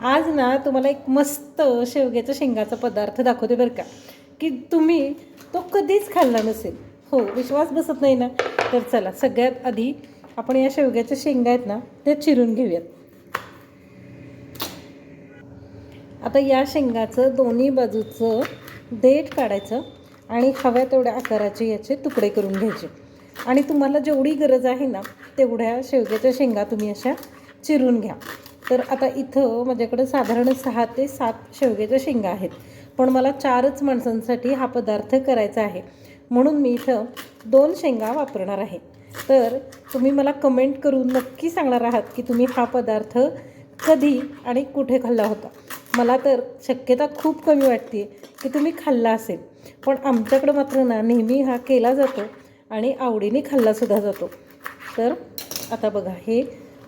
आज ना तुम्हाला एक मस्त शेवग्याच्या शेंगाचा पदार्थ दाखवते बरं का, की तुम्ही तो कधीच खाल्ला नसेल. हो, विश्वास बसत नाही ना? तर चला सगळ्यात आधी आपण या शेवग्याच्या शेंगा आहेत ना त्या चिरून घेऊयात. आता या शेंगाचं दोन्ही बाजूचं देठ काढायचं आणि हव्या तेवढ्या आकाराचे याचे तुकडे करून घ्यायचे. आणि तुम्हाला जेवढी गरज आहे ना तेवढ्या शेवग्याच्या शेंगा तुम्ही अशा चिरून घ्या. तर आता इथं माझ्याकडे साधारण 6 ते 7 शेवग्याच्या शेंगा आहेत, पण मला 4च माणसांसाठी हा पदार्थ करायचा आहे, म्हणून मी इथं 2 शेंगा वापरणार आहे. तर तुम्ही मला कमेंट करून नक्की सांगणार आहात की तुम्ही हा पदार्थ कधी आणि कुठे खाल्ला होता. मला तर शक्यता खूप कमी वाटते की तुम्ही खाल्ला असेल, पण आमच्याकडं मात्र ना नेहमी हा केला जातो आणि आवडीने खाल्लासुद्धा जातो. तर आता बघा, हे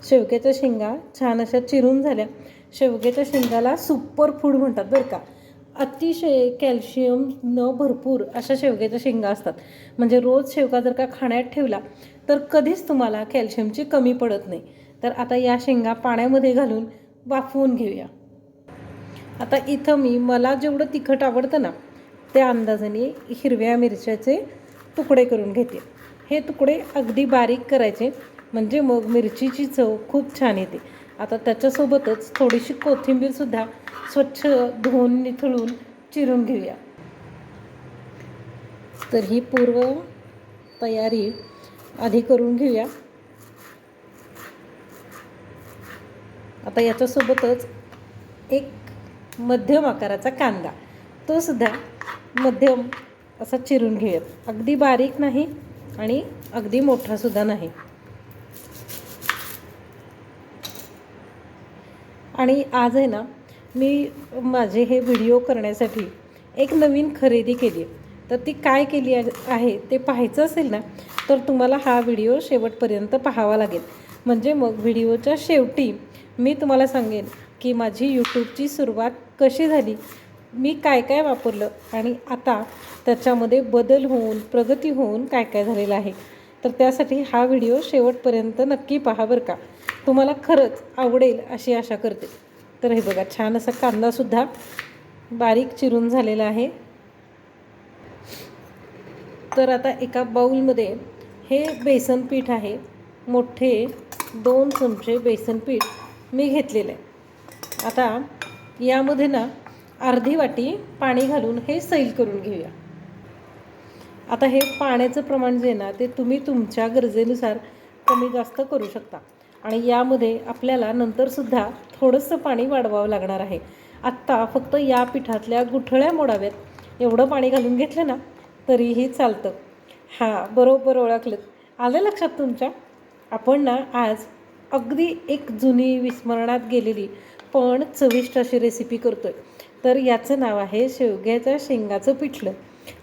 शेवग्याच्या शेंगा छान अशा चिरून झाल्या. शेवग्याच्या शेंगाला सुपर फूड म्हणतात बरं का. अतिशय कॅल्शियम न भरपूर अशा शेवग्याच्या शेंगा असतात. म्हणजे रोज शेवगा जर का खाण्यात ठेवला तर कधीच तुम्हाला कॅल्शियमची कमी पडत नाही. तर आता या शेंगा पाण्यामध्ये घालून वाफवून घेऊया. आता इथं मला जेवढं तिखट आवडतं ना त्या अंदाजाने हिरव्या मिरच्याचे तुकडे करून घेते. हे तुकडे अगदी बारीक करायचे, म्हणजे मग मिरचीची चव खूप छान येते. आता त्याच्यासोबतच थोडीशी कोथिंबीरसुद्धा स्वच्छ धुवून निथळून चिरून घेऊया. तर ही पूर्व तयारी आधी करून घेऊया. आता याच्यासोबतच एक मध्यम आकाराचा कांदा, तो सुद्धा मध्यम असा चिरून घेऊयात. अगदी बारीक नाही आणि अगदी मोठासुद्धा नाही. आणि आज आहे ना मी माझे हे व्हिडिओ करण्यासाठी एक नवीन खरेदी केली आहे. तर ती काय केली आहे ते पाहायचं असेल ना तर तुम्हाला हा व्हिडिओ शेवटपर्यंत पाहावा लागेल. म्हणजे मग व्हिडिओच्या शेवटी मी तुम्हाला सांगेन की माझी यूट्यूबची सुरुवात कशी झाली, मी काय काय वापरलं आणि आता त्याच्यामध्ये बदल होऊन प्रगती होऊन काय काय झालेलं आहे. तर त्यासाठी हा व्हिडिओ शेवटपर्यंत नक्की पहा बरं का. तुम्हाला खरंच आवडेल अशी आशा करते. तर हे बघा, छान असा कांदासुद्धा बारीक चिरून झालेला आहे. तर आता एका बाऊलमध्ये हे बेसन पीठ आहे, मोठे 2 चमचे बेसन पीठ मी घेतलेलं आहे. आता यामध्ये ना अर्धी वाटी पाणी घालून हे सैल करून घेऊया. आता हे पाण्याचं प्रमाण जे ना ते तुम्ही तुमच्या गरजेनुसार कमी जास्त करू शकता. आणि यामध्ये आपल्याला नंतरसुद्धा थोडंसं पाणी वाढवावं लागणार आहे. आत्ता फक्त या पिठातल्या गुठळ्या मोडाव्यात एवढं पाणी घालून घेतलं ना तरीही चालतं. हां, बरोबर ओळखलं. आलं लक्षात तुमच्या? आपण ना आज अगदी एक जुनी विस्मरणात गेलेली पण चविष्ट अशी रेसिपी करतो आहे. तर याचं नाव आहे शेवग्याच्या शेंगाचं पिठलं.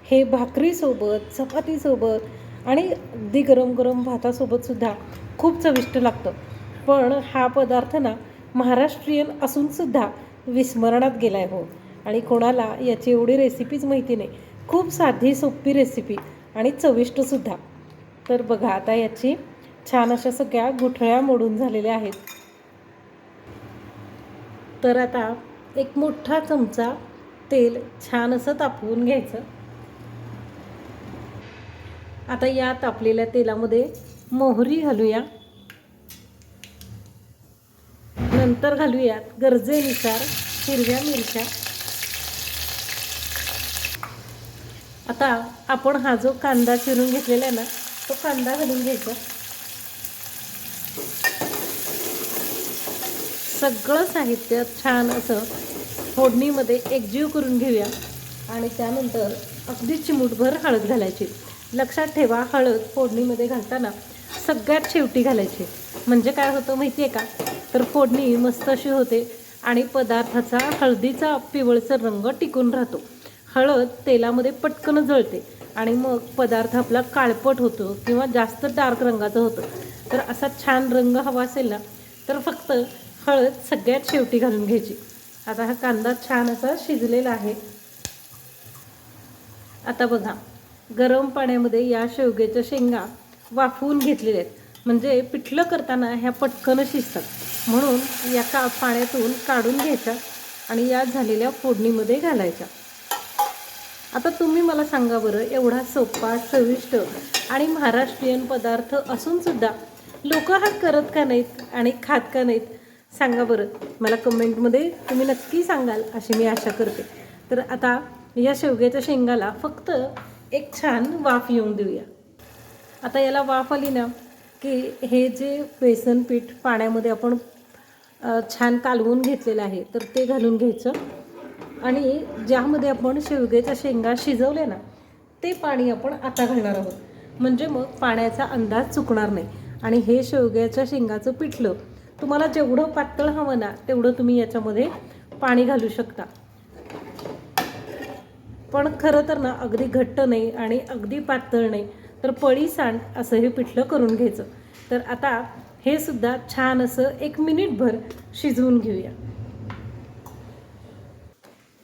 हे भाकरीसोबत, चपातीसोबत आणि अगदी गरम गरम भातासोबतसुद्धा खूप चविष्ट लागतं. पण हा पदार्थ ना महाराष्ट्रीयन असूनसुद्धा विस्मरणात गेला आहे. हो, आणि कोणाला याची एवढी रेसिपीच माहिती नाही. खूप साधी सोपी रेसिपी आणि चविष्टसुद्धा. तर बघा, आता याची छान अशा सगळ्या गुठळ्या मोडून झालेल्या आहेत. तर आता एक मोठा चमचा तेल छान असं तापवून घ्यायचं. आता या तापलेल्या तेलामध्ये मोहरी घालूया. नंतर घालूयात गरजेनुसार हिरव्या मिरच्या. आता आपण हा जो कांदा चिरून घेतलेला आहे ना तो कांदा घालून घ्यायचा. सगळं साहित्य छान असं फोडणीमध्ये एकजीव करून घेऊया. आणि त्यानंतर अगदी चिमूटभर हळद घालायची. लक्षात ठेवा, हळद फोडणीमध्ये घालताना सगळ्यात शेवटी घालायची. म्हणजे काय होतं माहिती आहे का, तर फोडणी मस्त अशी होते आणि पदार्थाचा हळदीचा पिवळसर रंग टिकून राहतो. हळद तेलामध्ये पटकन जळते आणि मग पदार्थ आपला काळपट होतो किंवा जास्त डार्क रंगाचं होतं. तर असा छान रंग हवा असेल ना तर फक्त हळद सगळ्यात शेवटी घालून घ्यायची. आता हा कांदा छान असा शिजलेला आहे. आता बघा, गरम पाण्यामध्ये या शेवग्याच्या शेंगा वाफवून घेतलेल्या आहेत. म्हणजे पिठलं करताना ह्या पटकन शिजतात. म्हणून या पाण्यातून काढून घ्यायच्या आणि या झालेल्या फोडणीमध्ये घालायच्या. आता तुम्ही मला सांगा बरं, एवढा सोपा, चविष्ट आणि महाराष्ट्रीयन पदार्थ असूनसुद्धा लोक हा करत का नाहीत आणि खात का नाहीत? सांगा बरं मला कमेंटमध्ये. तुम्ही नक्की सांगाल अशी मी आशा करते. तर आता या शेवग्याच्या शेंगाला फक्त एक छान वाफ येऊन देऊया. आता याला वाफ आली ना की हे जे बेसन पीठ पाण्यामध्ये आपण छान कालवून घेतलेलं आहे तर ते घालून घ्यायचं आणि ज्यामध्ये आपण शेवग्याच्या शेंगा शिजवले ना ते पाणी आपण आता घालणार आहोत. म्हणजे मग पाण्याचा अंदाज चुकणार नाही. आणि हे शेवग्याच्या शेंगाचं पिठलं तुम्हाला जेवढं पातळ हवं ना तेवढं तुम्ही याच्यामध्ये पाणी घालू शकता. पण खरं तर ना अगदी घट्ट नाही आणि अगदी पातळ नाही, तर पळी सांड असं हे पिठलं करून घ्यायचं. तर आता हे सुद्धा छान असं 1 मिनिटभर शिजवून घेऊया.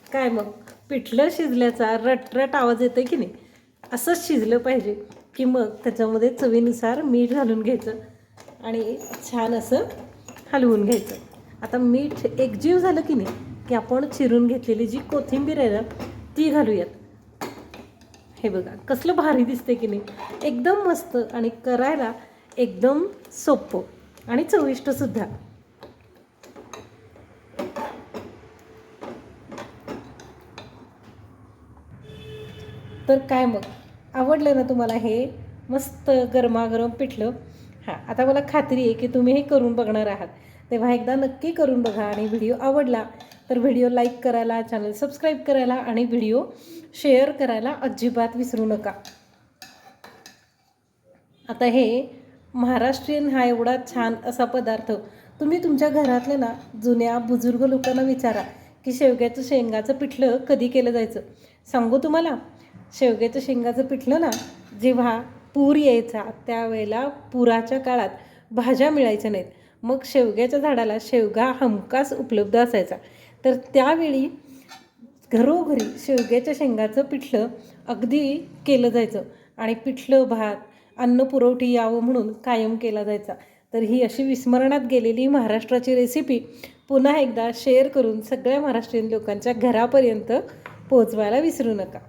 काय मग पिठलं शिजल्याचा रटरट आवाज येतो की नाही? असंच शिजलं पाहिजे की मग त्याच्यामध्ये चवीनुसार मीठ घालून घ्यायचं आणि छान असं हलवून घ्यायचं. आता मीठ एकजीव झालं की नाही की आपण चिरून घेतलेली जी कोथिंबीर आहे ना ती घालूयात. हे बघा कसलं भारी दिसते की नाही? एकदम मस्त आणि करायला एकदम सोपं आणि चविष्टसुद्धा. तर काय मग आवडलं ना तुम्हाला हे मस्त गरमागरम पिठलं? हां, आता मला खात्री आहे की तुम्ही हे करून बघणार आहात. तेव्हा एकदा नक्की करून बघा आणि व्हिडिओ आवडला तर व्हिडिओ लाईक करायला, चॅनल सबस्क्राईब करायला आणि व्हिडिओ शेअर करायला अजिबात विसरू नका. आता हे महाराष्ट्रीयन हा एवढा छान असा पदार्थ तुम्ही तुमच्या घरातले ना जुन्या बुजुर्ग लोकांना विचारा की शेवग्याचं शेंगाचं पिठलं कधी केलं जायचं. सांगू तुम्हाला, शेवग्याचं शेंगाचं पिठलं ना जेव्हा पूर यायचा त्यावेळेला पुराच्या काळात भाज्या मिळायच्या नाहीत, मग शेवग्याच्या झाडाला शेवगा हमखास उपलब्ध असायचा. तर त्यावेळी घरोघरी शेवग्याच्या शेंगाचं पिठलं अगदी केलं जायचं आणि पिठलं भात अन्न पुरवठी यावं म्हणून कायम केला जायचा. तर ही अशी विस्मरणात गेलेली महाराष्ट्राची रेसिपी पुन्हा एकदा शेअर करून सगळ्या महाराष्ट्रीयन लोकांच्या घरापर्यंत पोहोचवायला विसरू नका.